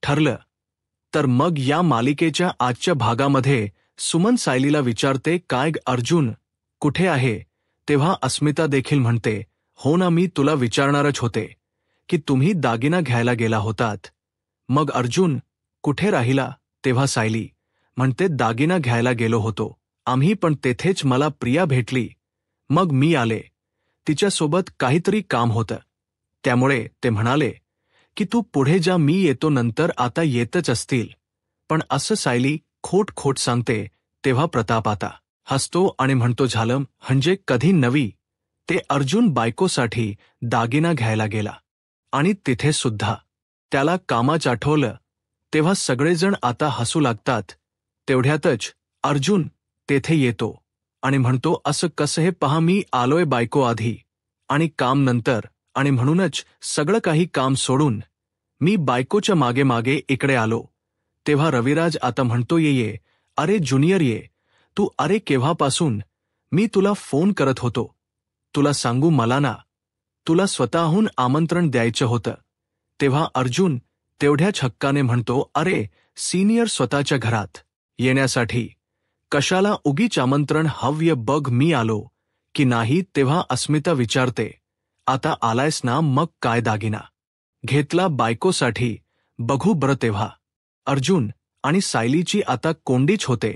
ठरलं. तर मग या मालिकेच्या आजच्या भागामध्ये सुमन सायलीला विचारते, काय अर्जुन कुठे आहे? तेव्हा अस्मिता देखील म्हणते, हो ना, मी तुला विचारणारच होते की तुम्ही दागिना घ्यायला गेला होतात, मग अर्जुन कुठे राहिला? तेव्हा सायली म्हणते, दागिना घ्यायला गेलो होतो आम्ही, पण तेथेच मला प्रिया भेटली, मग मी आले. तिच्यासोबत काहीतरी काम होतं, त्यामुळे ते म्हणाले की तू पुढे जा, मी येतो, नंतर आता येतच असतील. पण असं सायली खोट सांगते. तेव्हा प्रताप आता हसतो आणि म्हणतो, झालं म्हणजे कधी नवी. ते अर्जुन बायकोसाठी दागिना घ्यायला गेला आणि तिथे सुद्धा त्याला कामाच आठवलं. तेव्हा सगळेजण आता हसू लागतात. तेवढ्यातच अर्जुन तेथे येतो आणि म्हणतो, असं कसं? हे पहा, मी आलोय बायको आधी आणि काम नंतर, आणि म्हणूनच सगळं काही काम सोडून मी बायकोच्या मागे मागे इकडे आलो. तेव्हा रविराज आता म्हणतो, ये अरे ज्युनियर ये तू. अरे केव्हापासून मी तुला फोन करत होतो, तुला सांगू मला ना तुला स्वतःहून आमंत्रण द्यायचं होतं. तेव्हा अर्जुन तेवढ्याच हक्काने म्हणतो, अरे सिनियर स्वतःच्या घरात येण्यासाठी कशाला उगीच आमंत्रण हव्य, बघ मी आलो की नाही. तेव्हा अस्मिता विचारते, आता आलायस ना, मग काय दागिना घेतला बायकोसाठी? बघू बरं. तेव्हा अर्जुन आणि सायलीची आता कोंडीच होते,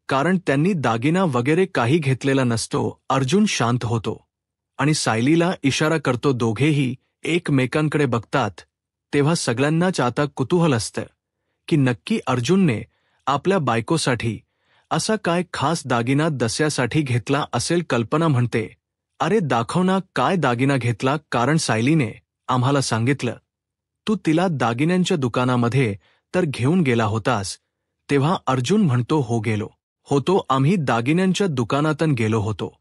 कारण त्यांनी दागिना वगैरे काही घेतलेला नसतो. अर्जुन शांत होतो आणि सायलीला इशारा करतो. दोघेही एकमेकांकडे बघतात. तेव्हा सगळ्यांनाच आता कुतूहल असतं की नक्की अर्जुनने आपल्या बायकोसाठी असा काय खास दागिना दसऱ्यासाठी घेतला असेल. कल्पना म्हणते, अरे दाखव ना काय दागिना घेतला, कारण सायलीने आम्हाला सांगितलं तू तिला दागिन्यांच्या दुकानामध्ये तर घेऊन गेला होतास. तेव्हा अर्जुन म्हणतो, हो गेलो होतो, आम्ही दागिन्यांच्या दुकानातून गेलो होतो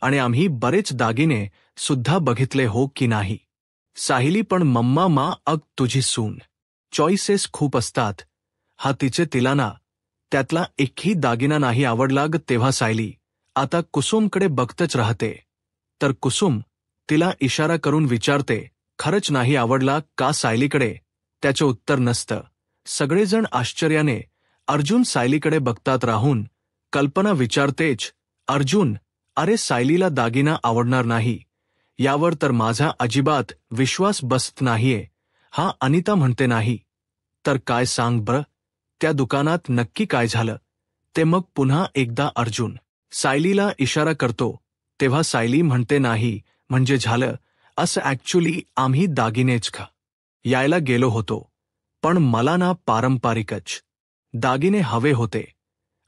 आणि आम्ही बरेच दागिने सुद्धा बघितले, हो की नाही. सायली पण मम्मा अग तुझी सून चॉईसेस खूप असतात, हा तिचे तिला ना त्यातला एकही दागिना नाही आवडला ग. तेव्हा सायली आता कुसुमकडे बघतच राहते. तर कुसुम तिला इशारा करून विचारते, खरंच नाही आवडला का? सायलीकडे त्याचं उत्तर नसतं. सगळेजण आश्चर्याने अर्जुन सायलीकडे बघतात राहून. कल्पना विचारतेच, अर्जुन अरे सायलीला दागिना आवडणार नाही यावर तर माझा अजिबात विश्वास बसत नाहीये. हा अनिता म्हणते नाही तर काय, सांग बरं त्या दुकानात नक्की काय झालं ते? मग पुन्हा एकदा अर्जुन सायलीला इशारा करतो. तेव्हा सायली म्हणते, नाही म्हणजे झालं असं, ऍक्च्युली आम्ही दागिनेच यायला गेलो होतो, पण मला ना पारंपरिकच दागिने हवे होते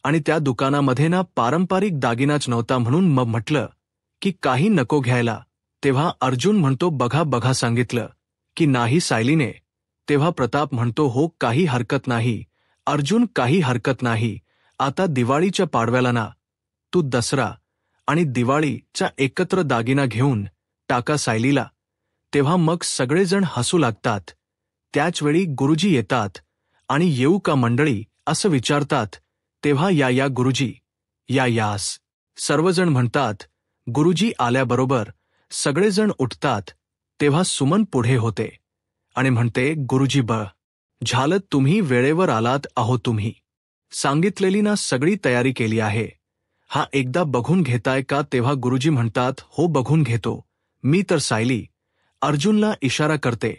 आणि त्या दुकानामध्ये ना पारंपरिक दागिनाच नव्हता, म्हणून मग म्हटलं की काही नको घ्यायला. तेव्हा अर्जुन म्हणतो, बघा सांगितलं की नाही सायलीने. तेव्हा प्रताप म्हणतो, हो काही हरकत नाही अर्जुन, काही हरकत नाही. आता दिवाळीच्या पाडव्याला ना तू दसरा आणि दिवाळीचा एकत्र दागिना घेऊन टाका सायलीला. तेव्हा मग सगळेजण हसू लागतात. त्याचवेळी गुरुजी येतात आणि येऊ का मंडळी असं विचारतात. तेव्हा या गुरुजी यास सर्वजण म्हणतात. गुरुजी आल्याबरोबर सगळेजण उठतात. तेव्हा सुमन पुढे होते आणि म्हणते, गुरुजी झालं, तुम्ही वेळेवर आलात. अहो तुम्ही सांगितलेली ना सगळी तयारी केली आहे, हा एकदा बघून घेताय का? तेव्हा गुरुजी म्हणतात, हो बघून घेतो मी. तर सायली अर्जुनला इशारा करते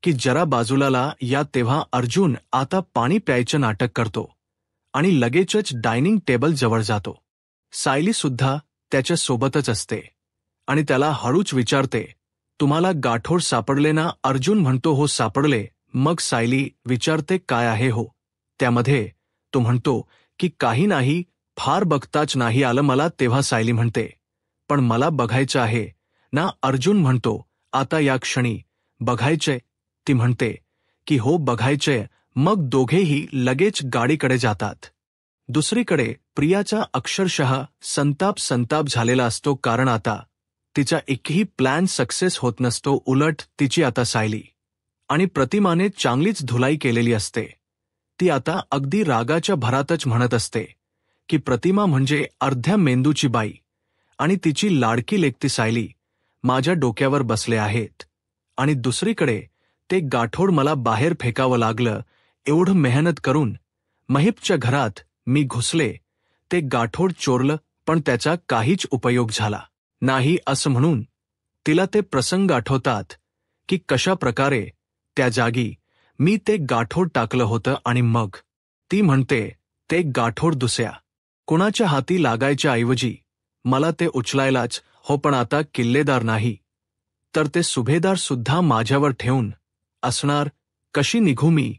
की जरा बाजूला या. तेव्हा अर्जुन आता पाणी प्यायचं नाटक करतो आणि लगेचच डायनिंग टेबल जवळ जातो. सायली सुद्धा त्याच्या सोबतच असते आणि त्याला हळूच विचारते, तुम्हाला गाठोड सापडले ना? अर्जुन म्हणतो, हो सापडले. मग सायली विचारते, काय आहे हो त्यामध्ये? तो म्हणतो की काही नाही, फार बघताच नाही आलं मला. तेव्हा सायली म्हणते, पण मला बघायचं आहे ना? अर्जुन म्हणतो, आता या क्षणी बघायचंय? ती म्हणते की हो बघायचंय. मग दोघेही लगेच गाडीकडे जातात. दुसरीकडे प्रियाचा अक्षरशः संताप झालेला असतो, कारण आता तिचा एकही प्लॅन सक्सेस होत नसतो. उलट तिची आता सायली आणि प्रतिमाने चांगलीच धुलाई केलेली असते. ती आता अगदी रागाच्या भरातच म्हणत असते की प्रतिमा म्हणजे अर्ध्या मेंदूची बाई आणि तिची लाडकी लेकती सायली माझ्या डोक्यावर बसले आहेत. आणि दुसरीकडे ते गाठोड मला बाहेर फेकावं लागलं एवढं मेहनत करून महिपच्या घरात मी घुसले, ते गाठोड चोरलं, पण त्याचा काहीच उपयोग झाला नाही असं म्हणून तिला ते प्रसंग आठवतात की कशा प्रकारे त्या जागी मी ते गाठोड टाकलं होतं आणि मग ती म्हणते ते गाठोड दुसऱ्या कुणाच्या हाती लागायच्या ऐवजी मला ते उचलायलाच हो, पण आता किल्लेदार नाही तर ते सुभेदार सुद्धा माझ्यावर ठेवून असणार, कशी निघू मी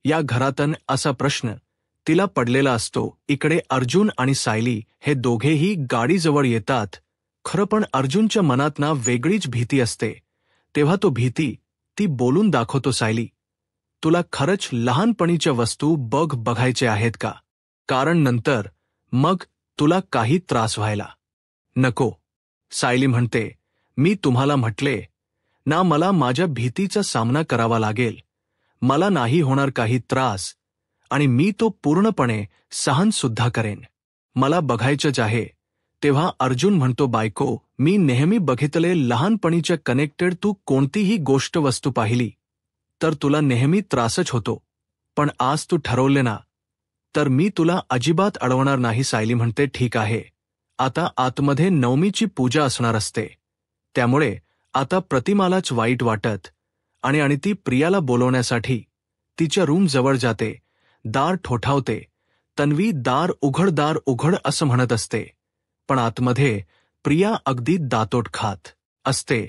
या घरातून असा प्रश्न तिला पडलेला असतो. इकडे अर्जुन आणि सायली हे दोघेही गाडीजवळ येतात. खरं पण अर्जुनच्या मनात ना वेगळीच भीती असते. तेव्हा तो भीती ती बोलून दाखवतो, सायली तुला खरंच लहानपणीच्या वस्तू बघायचे आहेत का? कारण नंतर मग तुला काही त्रास व्हायला नको. सायली म्हणते, मी तुम्हाला म्हटले ना मला माझ्या भीतीचा सामना करावा लागेल, मला नाही होणार काही त्रास आणि मी तो पूर्णपणे सहन सुद्धा करेन. मला बघायचंच आहे. तेव्हा अर्जुन म्हणतो, बायको मी नेहमी बघितले लहानपणीच्या कनेक्टेड तू कोणतीही गोष्ट वस्तू पाहिली तर तुला नेहमी त्रासच होतो, पण आज तू ठरवले ना तर मी तुला अजिबात अडवणार नाही. सायली म्हणते, ठीक आहे. आता आतमध्ये नवमीची पूजा असणार असते, त्यामुळे आता प्रतिमालाच वाईट वाटत आणि ती प्रियाला बोलवण्यासाठी तिच्या रूम जवळ जाते. दार ठोठावते. तन्वी दार उघड असं म्हणत असते, पण आतमध्ये प्रिया अगदी दातोट खात असते.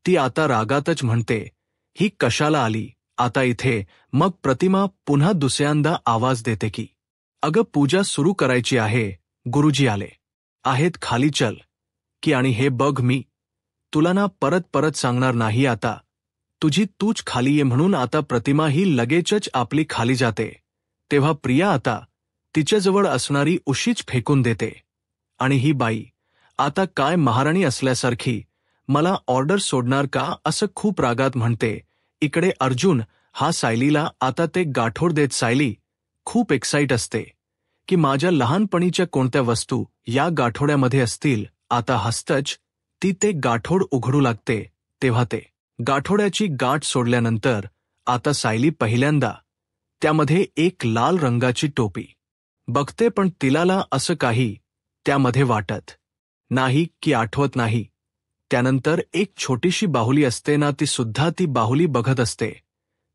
ती आता रागातच म्हणते, ही कशाला आली आता इथे? मग प्रतिमा पुन्हा दुसऱ्यांदा आवाज देते की अगं पूजा सुरू करायची आहे, गुरुजी आले आहेत, खाली चल की. आणि हे बघ मी तुला ना परत सांगणार नाही, आता तुझी तूच खाली ये म्हणून. आता प्रतिमा ही लगेचच आपली खाली जाते. तेव्हा प्रिया आता तिच्याजवळ असणारी उशीच फेकून देते आणि ही बाई आता काय महाराणी असल्यासारखी मला ऑर्डर सोडणार का असं खूप रागात म्हणते. इकडे अर्जुन हा सायलीला आता ते गाठोड देत. सायली खूप एक्साइट असते की माझ्या लहानपणीच्या कोणत्या वस्तू या गाठोड्यामध्ये असतील. आता हसतच ती ते गाठोड उघडू लागते. तेव्हा ते गाठोड्याची गाठ सोडल्यानंतर आता सायली पहिल्यांदा त्यामध्ये एक लाल रंगाची टोपी बघते, पण तिलाला असं काही त्यामध्ये वाटत नाही की आठवत नाही. त्यानंतर एक छोटीशी बाहुली असते ना, ती सुद्धा ती बाहुली बघत असते.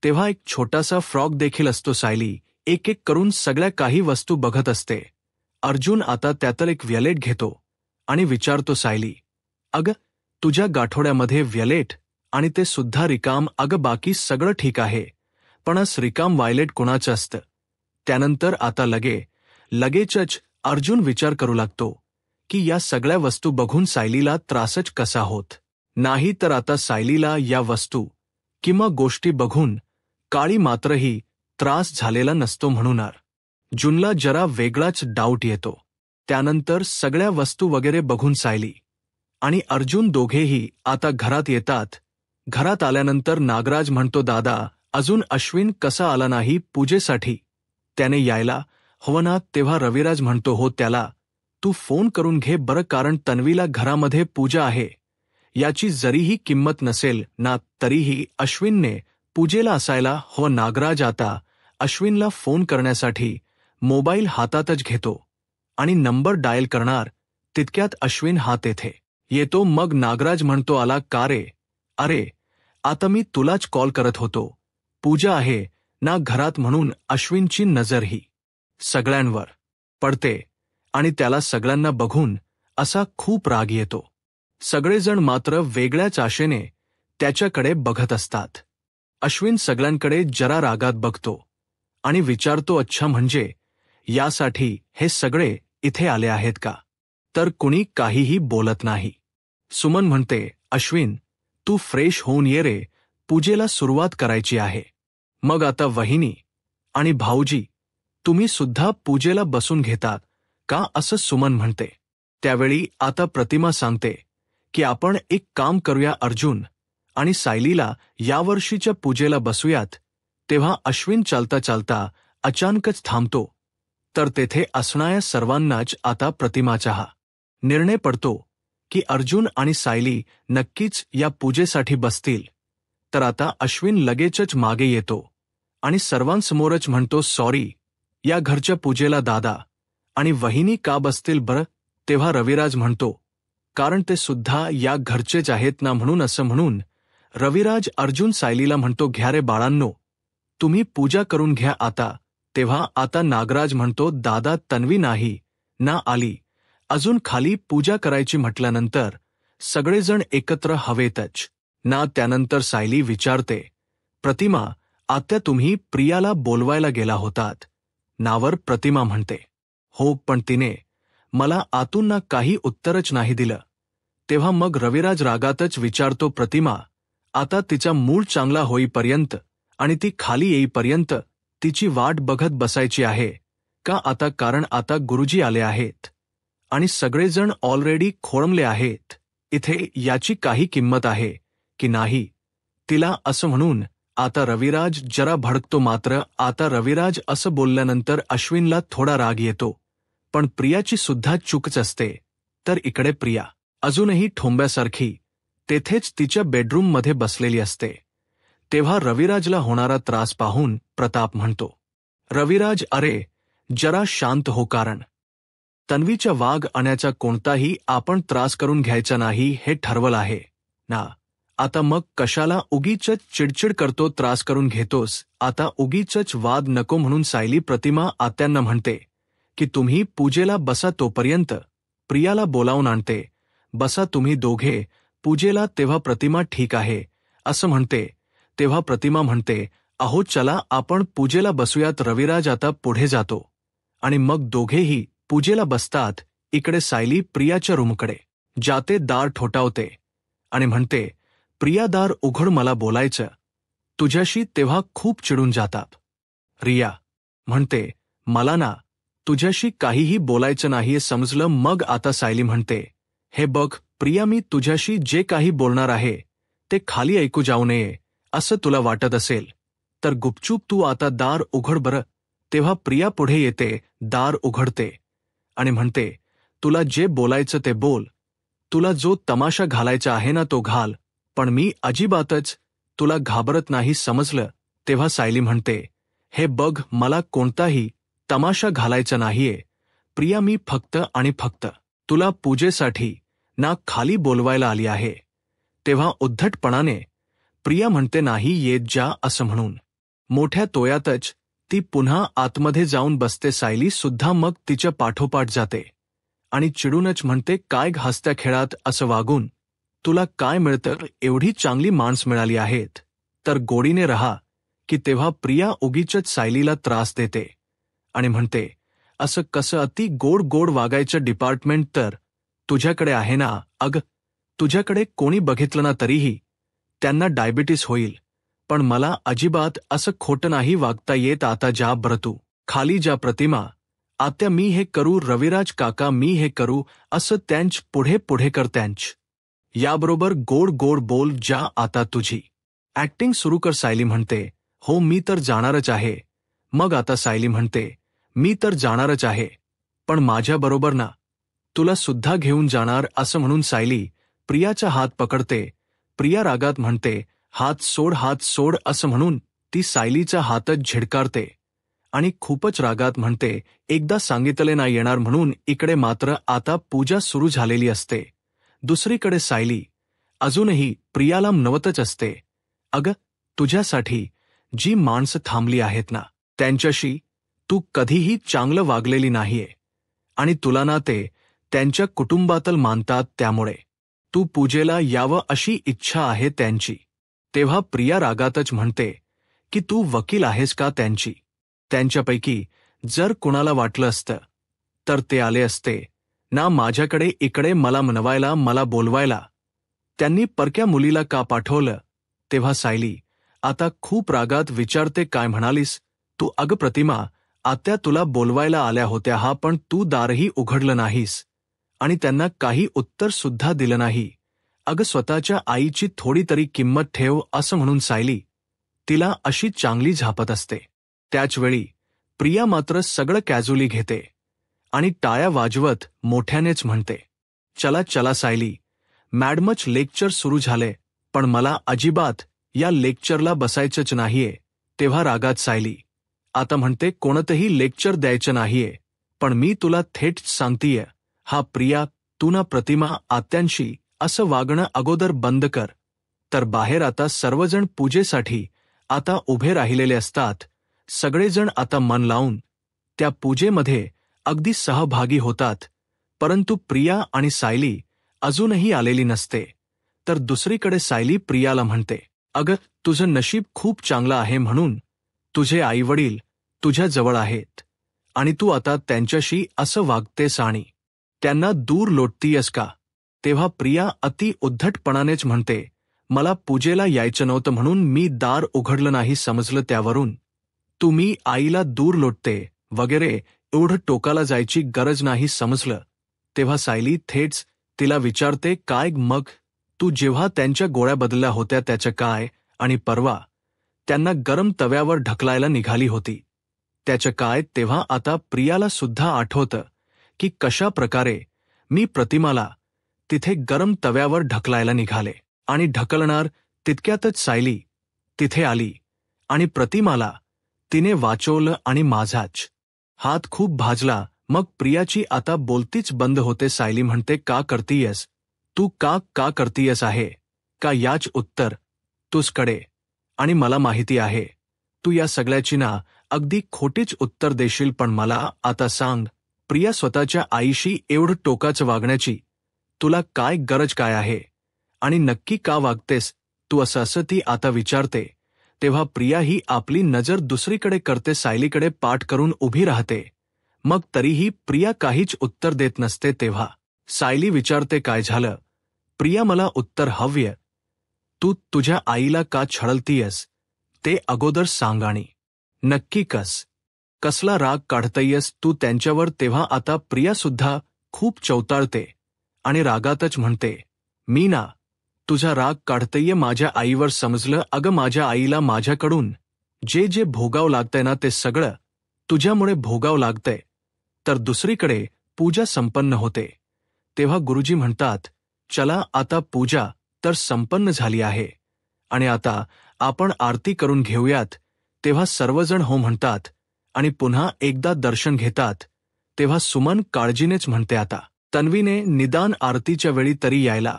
तेव्हा एक छोटासा फ्रॉक देखील असतो. सायली एक करून सगळ्या काही वस्तू बघत असते. अर्जुन आता त्यातलं एक व्हॅलेट घेतो आणि विचारतो, सायली अगं तुझ्या गाठोड्यामध्ये व्हॅलेट आणि ते सुद्धा रिकाम? अगं बाकी सगळं ठीक आहे, पण रिकाम व्हायलेट कोणाचं असतं? त्यानंतर आता लगेचच अर्जुन विचार करू लागतो की या सगळ्या वस्तू बघून सायलीला त्रासच कसा होत नाही, तर आता सायलीला या वस्तू किंवा गोष्टी बघून काळी मात्रही त्रास झालेला नसतो. म्हणून अर्जुनला जरा वेगळाच डाऊट येतो. त्यानंतर सगळ्या वस्तू वगैरे बघून सायली आणि अर्जुन दोघेही आता घरात येतात. घरात आल्यानंतर नागराज म्हणतो, दादा अजून अश्विन कसा आला नाही पूजेसाठी? त्याने यायला हवं ना? तेव्हा रविराज म्हणतो, हो त्याला तू फोन करून घे बरं, कारण तन्वीला घरामध्ये पूजा आहे याची जरीही किंमत नसेल ना तरीही अश्विनने पूजेला असायला हवं. नागराज आता अश्विनला फोन करण्यासाठी मोबाईल हातातच घेतो आणि नंबर डायल करणार. तितक्यात अश्विन हा तेथे येतो. मग नागराज म्हणतो, आला का रे? अरे आता मी तुलाच कॉल करत होतो, पूजा आहे ना घरात म्हणून. अश्विनची नजरही सगळ्यांवर पडते आणि त्याला सगळ्यांना बघून असा खूप राग येतो. सगळेजण मात्र वेगळ्याच आशेने त्याच्याकडे बघत असतात. अश्विन सगळ्यांकडे जरा रागात बघतो आणि विचारतो, अच्छा म्हणजे यासाठी हे सगळे इथे आले आहेत का? तर कुणी काहीही बोलत नाही. सुमन म्हणते, अश्विन तू फ्रेश होऊन ये रे, पूजेला सुरुवात करायची आहे. मग आता वहिनी आणि भाऊजी तुम्ही सुद्धा पूजेला बसून घेतात का असं सुमन म्हणते. त्यावेळी आता प्रतिमा सांगते की आपण एक काम करूया, अर्जुन आणि सायलीला यावर्षीच्या पूजेला बसूयात. तेव्हा अश्विन चालता अचानकच थांबतो. तर तेथे असणाऱ्या सर्वांनाच आता प्रतिमाचा हा निर्णय पडतो की अर्जुन आणि सायली नक्कीच या पूजेसाठी बसतील. तर आता अश्विन लगेचच मागे येतो आणि सर्वांसमोरच म्हणतो सॉरी, या घरच्या पूजेला दादा आणि वहिनी का बसतील बरं? तेव्हा रविराज म्हणतो, कारण ते सुद्धा या घरचेच आहेत ना. म्हणून असं म्हणून रविराज अर्जुन सायलीला म्हणतो, घ्या रे बाळांनो, तुम्ही पूजा करून घ्या आता. तेव्हा आता नागराज म्हणतो, दादा तन्वी नाही ना आली अजून खाली पूजा करायची म्हटल्यानंतर सगळेजण एकत्र हवेतच ना. त्यानंतर सायली विचारते, प्रतिमा आत्या तुम्ही प्रियाला बोलवायला गेला होतात नावर? प्रतिमा म्हणते, हो, पण तिने मला आतून ना काही उत्तरच नाही दिलं. तेव्हा मग रविराज रागातच विचारतो, प्रतिमा आता तिचा मूड चांगला होईपर्यंत आणि ती खाली येईपर्यंत तिची वाट बघत बसायची आहे का आता? कारण आता गुरुजी आले आहेत आणि सगळेजण ऑलरेडी खोळंबले आहेत इथे. याची काही किंमत आहे की नाही तिला? असं म्हणून आता रविराज जरा भडकतो. मात्र आता रविराज असं बोलल्यानंतर अश्विनला थोडा राग येतो. पण प्रियाची सुद्धा चूकच असते. तर इकडे प्रिया अजूनही ठोंब्यासारखी तेथेच तिच्या बेडरूममध्ये बसलेली असते. तेव्हा रविराजला होणारा त्रास पाहून प्रताप म्हणतो, रविराज अरे जरा शांत हो, कारण तन्वीच्या वाघ आण्याचा कोणताही आपण त्रास करून घ्यायचा नाही हे ठरवलं आहे ना. आता मग कशाला उगीच चिडचिड करतो, त्रास करून घेतोस? आता उगीच वाद नको. म्हणून सायली प्रतिमा आत्यांना म्हणते की तुम्ही पूजेला बसा, तोपर्यंत प्रियाला बोलावून आणते. बसा तुम्ही दोघे पूजेला. तेव्हा प्रतिमा ठीक आहे असं म्हणते. तेव्हा प्रतिमा म्हणते, अहो चला आपण पूजेला बसूयात. रविराज आता पुढे जातो आणि मग दोघेही पूजेला बसतात. इकडे सायली प्रियाच्या रूमकडे जाते, दार ठोठावते आणि म्हणते, प्रिया दार उघड, मला बोलायचं तुझ्याशी. तेव्हा खूप चिडून जातात. रिया म्हणते, मला ना तुझ्याशी काहीही बोलायचं नाहीये, समजलं? मग आता सायली म्हणते, हे बघ प्रिया, मी तुझ्याशी जे काही बोलणार आहे ते खाली ऐकू जाऊ नये असं तुला वाटत असेल तर गुपचूप तू आता दार उघड बरं. तेव्हा प्रिया पुढे येते, दार उघडते आणि म्हणते, तुला जे बोलायचं ते बोल, तुला जो तमाशा घालायचा आहे ना तो घाल, पण मी अजिबातच तुला घाबरत नाही, समजलं? तेव्हा सायली म्हणते, हे बघ मला कोणताही तमाशा घालायचा नाहीये प्रिया, मी फक्त आणि फक्त तुला पूजेसाठी ना खाली बोलवायला आली आहे. तेव्हा उद्धटपणाने प्रिया म्हणते, नाही येत जा असं म्हणून मोठ्या तोयातच ती पुन्हा आतमध्ये जाऊन बसते. सायली सुद्धा मग तिच्या पाठोपाठ जाते आणि चिडूनच म्हणते, काय हसत्या खेळात असं वागून तुला काय मिळतं? एवढी चांगली माणस मिळाली आहेत तर गोडीने रहा की? तेव्हा प्रिया उगीचच सायलीला त्रास देते आणि म्हणते, असं कसं? अति गोड गोड वागायचं डिपार्टमेंट तर तुझ्याकडे आहे ना. अग तुझ्याकडे कोणी बघितलं ना तरीही त्यांना डायबिटीस होईल, पण मला अजिबात असं खोटं नाही वागता येत. आता जा बरं तू खाली जा. प्रतिमा आत्या मी हे करू, रविराज काका मी हे करू, असं त्यांच पुढे पुढे कर त्यांच. याबरोबर गोड गोड बोल, जा आता तुझी ऍक्टिंग सुरू कर. सायली म्हणते, हो मी तर जाणारच आहे. मग आता सायली म्हणते, मी तर जाणारच आहे, पण माझ्याबरोबर ना, तुला सुद्धा घेऊन जाणार. असं म्हणून सायली प्रियाचा हात पकडते. प्रिया रागात म्हणते, हात सोड, हात सोड. असं म्हणून ती सायलीचा हातच झिडकारते आणि खूपच रागात म्हणते, एकदा सांगितले ना येणार म्हणून. इकडे मात्र आता पूजा सुरू झालेली असते. दुसरीकडे सायली अजूनही प्रियाला म्हणवतच असते, अगं तुझ्यासाठी जी माणसं थांबली आहेत ना त्यांच्याशी तू कधीही चांगलं वागलेली नाहीये आणि तुला ना ते त्यांच्या कुटुंबातल मानतात, त्यामुळे तू पूजेला यावं अशी इच्छा आहे त्यांची. तेव्हा प्रिया रागातच म्हणते की तू वकील आहेस का त्यांची? त्यांच्यापैकी जर कुणाला वाटलं असतं तर ते आले असते ना माझ्याकडे. इकडे मला मनवायला, मला बोलवायला त्यांनी परक्या मुलीला का पाठवलं? तेव्हा सायली आता खूप रागात विचारते, काय म्हणालीस तू? अगं प्रतिमा, आत्या तुला बोलवायला आल्या होत्या हा, पण तू दारही उघडलं नाहीस आणि त्यांना काही उत्तर सुद्धा दिलं नाही. अगं स्वतःच्या आईची थोडी तरी किंमत ठेव. असं म्हणून सायली तिला अशी चांगली झापत असते. त्याचवेळी प्रिया मात्र सगळं कॅज्युअली घेते आणि टाळ्या वाजवत मोठ्यानेच म्हणते, चला चला सायली, मॅडमच लेक्चर सुरू झाले, पण मला अजिबात या लेक्चरला बसायचंच नाहीये. तेव्हा रागात सायली आता म्हणते, कोणतंही लेक्चर द्यायचं नाहीये, पण मी तुला थेट सांगतीये, हा प्रिया, तू ना प्रतिमा आत्यांशी असं वागणं अगोदर बंद कर. तर बाहेर आता सर्वजण पूजेसाठी आता उभे राहिलेले असतात. सगळेजण आता मन लावून त्या पूजेमध्ये अगदी सहभागी होतात. परंतु प्रिया आणि सायली अजूनही आलेली नसते. तर दुसरीकडे सायली प्रियाला म्हणते, अगं, तुझं नशीब खूप चांगलं आहे म्हणून तुझे आईवडील तुझ्या जवळ आहेत आणि तू आता त्यांच्याशी असं वागतेस आणि त्यांना दूर लोटतीयस का? तेव्हा प्रिया अति उद्धटपणानेच म्हणते, मला पूजेला यायचं नव्हतं म्हणून मी दार उघडलं नाही समजलं, त्यावरून तू मी आईला दूर लोटते वगैरे एवढं टोकाला जायची गरज नाही समजलं. तेव्हा सायली थेट तिला विचारते, काय मग तू जेव्हा त्यांच्या गोळ्या बदलल्या होत्या त्याचं काय? आणि परवा त्यांना गरम तव्यावर ढकलायला निघाली होती त्याचं काय? तेव्हा आता प्रियाला सुद्धा आठवतं की कशा प्रकारे मी प्रतिमाला तिथे गरम तव्यावर ढकलायला निघाले आणि ढकलणार तितक्यातच सायली तिथे आली आणि प्रतिमाला तिने वाचवलं आणि माझाच हात खूप भाजला. मग प्रियाची आता बोलतीच बंद होते. सायली म्हणते, का करतीयस तू? का करतीयस आहे का? याच उत्तर तुझकडे आणि मला माहिती आहे तू या सगळ्याची ना अगदी खोटीच उत्तर देशील. पण मला आता सांग, प्रिया, स्वतःच्या आईशी एवढं टोकाचं वागण्याची तुला काय गरज काय आहे आणि नक्की का वागतेस तू असं ती आता विचारते. तेव्हा प्रिया ही आपली नजर दुसरीकडे करते, सायलीकडे पाठ करून उभी राहते. मग तरीही प्रिया काहीच उत्तर देत नसते. तेव्हा सायली विचारते, काय झालं प्रिया? मला उत्तर हवंय. तू तुझ्या आईला का छळतीयस ते अगोदर सांग आणि नक्की कसला राग काढतयस तू त्यांच्यावर? तेव्हा आता प्रिया सुद्धा खूप चवताळते आणि रागातच म्हणते, मी ना तुझा राग काढतय माझ्या आईवर समजलं. अगं, माझ्या आईला माझ्याकडून जे भोगावं लागतंय ना ते सगळं तुझ्यामुळे भोगावं लागतंय. तर दुसरीकडे पूजा संपन्न होते. तेव्हा गुरुजी म्हणतात, चला आता पूजा तर संपन्न झाली आहे आणि आता आपण आरती करून घेऊयात. तेव्हा सर्वजण हो म्हणतात आणि पुन्हा एकदा दर्शन घेतात. तेव्हा सुमन काळजीनेच म्हणते, आता तन्वीने निदान आरतीच्या वेळी तरी यायला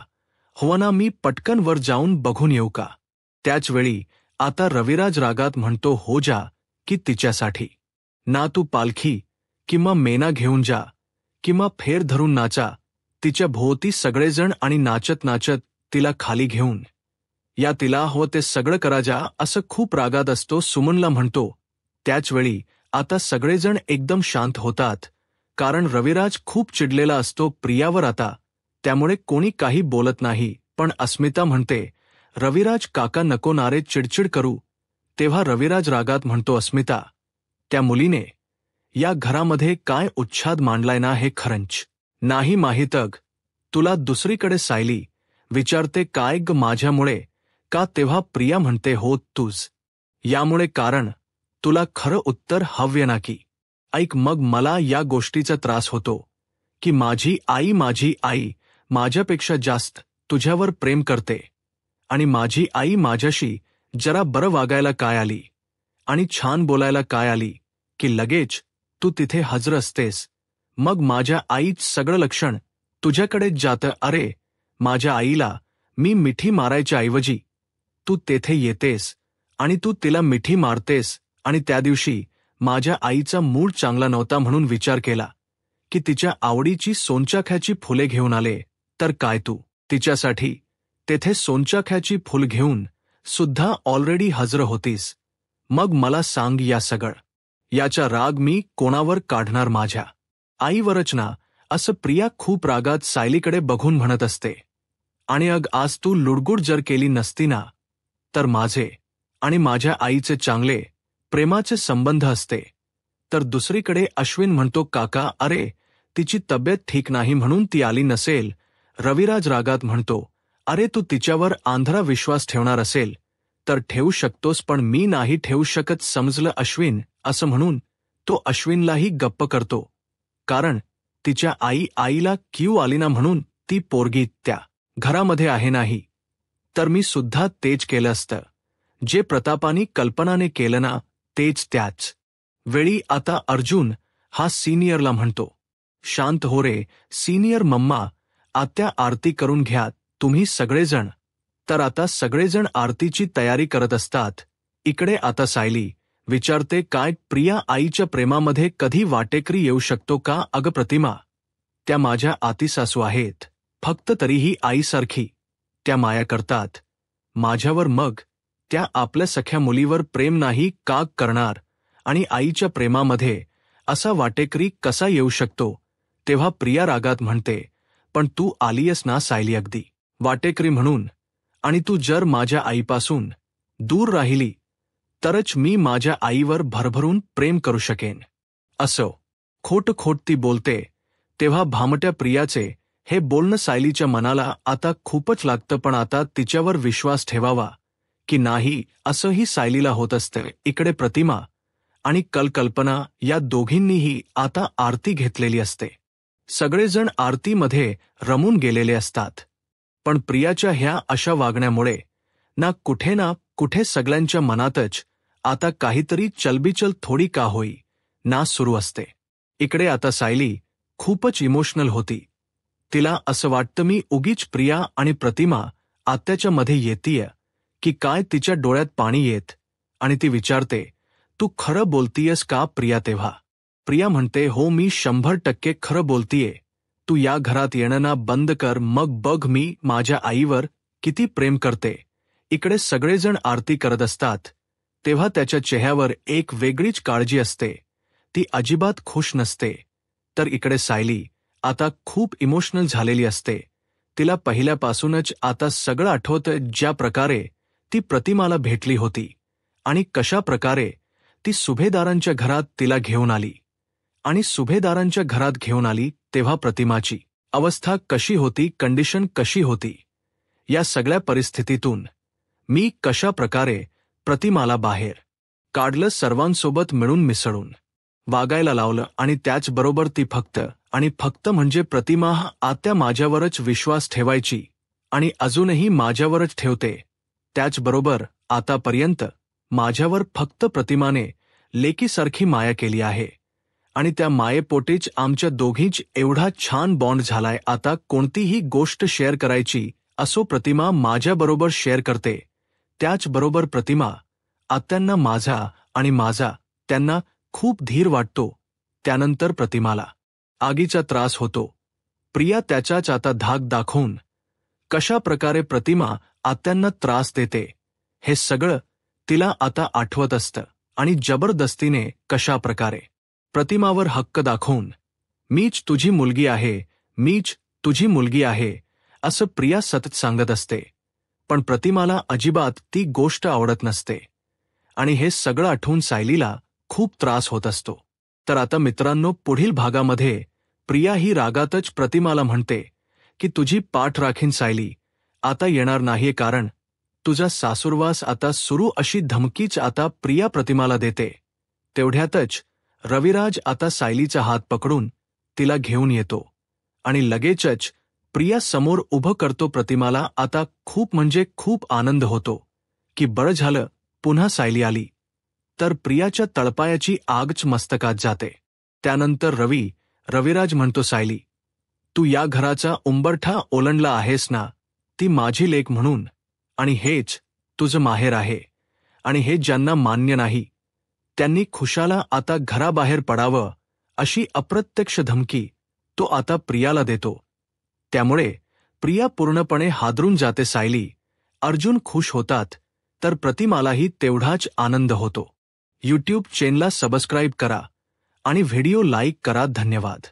हवं ना, मी पटकन वर जाऊन बघून येऊ का? त्याच वेळी आता रविराज रागात म्हणतो, हो जा की तिच्यासाठी ना तू पालखी किंवा मेना घेऊन जा किंवा फेर धरून नाचा तिच्या भोवती सगळेजण आणि नाचत नाचत तिला खाली घेऊन या, तिला हवं ते सगळं करा जा, असं खूप रागात असतो. सुमनला म्हणतो. त्याच वेळी आता सगळेजण एकदम शांत होतात, कारण रविराज खूप चिडलेला असतो प्रियावर आता, त्यामुळे कोणी काही बोलत नाही. पण अस्मिता म्हणते, रविराज काका नको नारे चिडचिड करू. तेव्हा रविराज रागात म्हणतो, अस्मिता, त्या मुलीने या घरामध्ये काय उच्छाद मांडलाय ना हे खरंच नाही माहीतग तुला. दुसरीकडे सायली विचारते, काय ग माझ्यामुळे का? तेव्हा प्रिया म्हणते, हो तूच यामुळे, कारण तुला खरं उत्तर हवंय ना की? ऐक, मग मला या गोष्टीचा त्रास होतो की माझी आई माझ्यापेक्षा जास्त तुझ्यावर प्रेम करते आणि माझी आई माझ्याशी जरा बरं वागायला काय आली आणि छान बोलायला काय आली की लगेच तू तिथे हजर असतेस. मग माझ्या आईच सगळं लक्षण तुझ्याकडेच जातं. अरे, माझ्या आईला मी मिठी मारायच्या ऐवजी तू तेथे येतेस आणि तू तिला मिठी मारतेस. आणि त्या दिवशी माझ्या आईचा मूड चांगला नव्हता म्हणून विचार केला की तिच्या आवडीची सोनचाफ्याची फुले घेऊन आले, तर काय तू तिच्यासाठी तेथे सोनचाफ्याची फुल घेऊन सुद्धा ऑलरेडी हजर होतीस. मग मला सांग, या सगळं याचा राग मी कोणावर काढणार? माझ्या आईवरच ना, असं प्रिया खूप रागात सायलीकडे बघून म्हणत असते. आणि आज तू लुडगुड जर केली नसती ना, तर माझे आणि माझ्या आईचे चांगले प्रेमाचे संबंध असते. तर दुसरीकडे अश्विन म्हणतो, काका, अरे तिची तब्येत ठीक नाही म्हणून ती आली नसेल. रविराज रागात म्हणतो, अरे तू तिच्यावर आंधळा विश्वास ठेवणार असेल तर ठेवू शकतोस, पण मी नाही ठेवू शकत, समजलं अश्विन? असं म्हणून तो अश्विनलाही गप्प करतो, कारण तिच्या आईला क्यू आली ना म्हणून ती पोरगी त्या घरामध्ये आहे नाही, तर मी सुद्धा तेच केलं असतं. जे प्रतापानी कल्पनाने केलं ना तेच त्याच वेळी आता अर्जुन हा सिनियरला म्हणतो, शांत हो रे सिनियर मम्मा, आत्या आरती करून घ्या तुम्ही सगळेजण. तर आता सगळेजण आरतीची तयारी करत असतात. इकडे आता सायली विचारते, काय प्रिया आईच्या प्रेमामध्ये कधी वाटेकरी येऊ शकतो का? अगं प्रतिमा, त्या माझ्या आतीसासू आहेत, फक्त तरीही आईसारखी त्या माया करतात माझ्यावर. मग त्या आपल्या सख्या मुलीवर प्रेम नाही का करणार? आणि आईच्या प्रेमामध्ये असा वाटेकरी कसा येऊ शकतो? तेव्हा प्रिया रागात म्हणते, पण तू आलीयस ना सायली अगदी वाटेकरी म्हणून, आणि तू जर माझ्या आईपासून दूर राहिली तरच मी माझ्या आईवर भरभरून प्रेम करू शकेन. असं खोट ती बोलते. तेव्हा भामट्या प्रियाचे हे बोलणं सायलीच्या मनाला आता खूपच लागतं, पण आता तिच्यावर विश्वास ठेवावा की नाही असंही सायलीला होत असते. इकडे प्रतिमा आणि कल्पना या दोघींनीही आता आरती घेतलेली असते. सगळेजण आरतीमध्ये रमून गेलेले असतात. पण प्रियाच्या ह्या अशा वागण्यामुळे ना कुठे सगळ्यांच्या मनातच आता काहीतरी चलबिचल थोडी का होई ना सुरू असते. इकडे आता सायली खूपच इमोशनल होती. तिला असं वाटतं मी उगीच प्रिया आणि प्रतिमा आत्याच्या मध्ये येतीय की काय. तिच्या डोळ्यात पाणी येत आणि ती विचारते, तू खरं बोलतीयस का प्रिया? तेव्हा प्रिया म्हणते, हो मी 100% खरं बोलतीये. तू या घरात येणं ना बंद कर, मग बघ मी माझ्या आईवर किती प्रेम करते. इकडे सगळेजण आरती करत असतात. तेव्हा त्याच्या चेहऱ्यावर एक वेगळीच काळजी असते, ती अजिबात खुश नसते. तर इकडे सायली आता खूप इमोशनल झालेली असते. तिला पहिल्यापासूनच आता सगळं आठवतं, ज्या प्रकारे ती प्रतिमाला भेटली होती आणि कशा प्रकारे ती सुभेदारांच्या घरात तिला घेऊन आली. आणि सुभेदारांच्या घरात घेऊन आली तेव्हा प्रतिमाची अवस्था कशी होती, कंडिशन कशी होती. या सगळ्या परिस्थितीतून मी कशा प्रकारे प्रतिमाला बाहेर काढलं, सर्वांसोबत मिळून मिसळून वागायला लावलं. आणि त्याचबरोबर ती फक्त म्हणजे प्रतिमा आत्या माझ्यावरच विश्वास ठेवायची आणि अजूनही माझ्यावरच ठेवते. त्याचबरोबर आतापर्यंत माझ्यावर फक्त प्रतिमाने लेकीसारखी माया केली आहे आणि त्या मायेपोटीच आमच्या दोघींच एवढा छान बॉन्ड झालाय. आता कोणतीही गोष्ट शेअर करायची असो प्रतिमा माझ्याबरोबर शेअर करते. त्याचबरोबर प्रतिमा आत्यांना माझा त्यांना खूप धीर वाटतो. त्यानंतर प्रतिमाला आगीचा त्रास होतो. प्रिया त्याचाच आता धाक दाखवून कशा प्रकारे प्रतिमा आत्यांना त्रास देते हे सगळं तिला आता आठवत असतं. आणि जबरदस्तीने कशा प्रकारे प्रतिमावर हक्क दाखवून मीच तुझी मुलगी आहे असं प्रिया सतत सांगत असते. पण प्रतिमाला अजिबात ती गोष्ट आवडत नसते आणि हे सगळं आठवून सायलीला खूप त्रास होत असतो. तर आता मित्रांनो, पुढील भागामध्ये प्रिया ही रागातच प्रतिमाला म्हणते की तुझी पाठ राखीन सायली, आता येणार नाहीये कारण तुझा सासूरवास आता सुरू, अशी धमकीच आता प्रिया प्रतिमाला देते. तेवढ्यातच रविराज आता सायलीचा हात पकडून तिला घेऊन येतो आणि लगेचच प्रिया समोर उभं करतो प्रतिमाला. आता खूप आनंद होतो की बरं झालं पुन्हा सायली आली. तर प्रियाच्या तळपायाची आगच मस्तकात जाते. त्यानंतर रविराज म्हणतो, सायली तू या घराचा उंबरठा ओलांडला आहेस ना, ती माझी लेक म्हणून, आणि हेच तुझं माहेर आहे. आणि हे ज्यांना मान्य नाही त्यांनी खुशाला आता घराबाहेर पडावं, अशी अप्रत्यक्ष धमकी तो आता प्रियाला देतो. त्यामुळे प्रिया पूर्णपणे हादरून जाते. सायली, अर्जुन खुश होतात तर प्रतिमालाही तेवढाच आनंद होतो. यूट्यूब चॅनलला सबस्क्राईब करा आणि व्हिडिओ लाईक करा. धन्यवाद.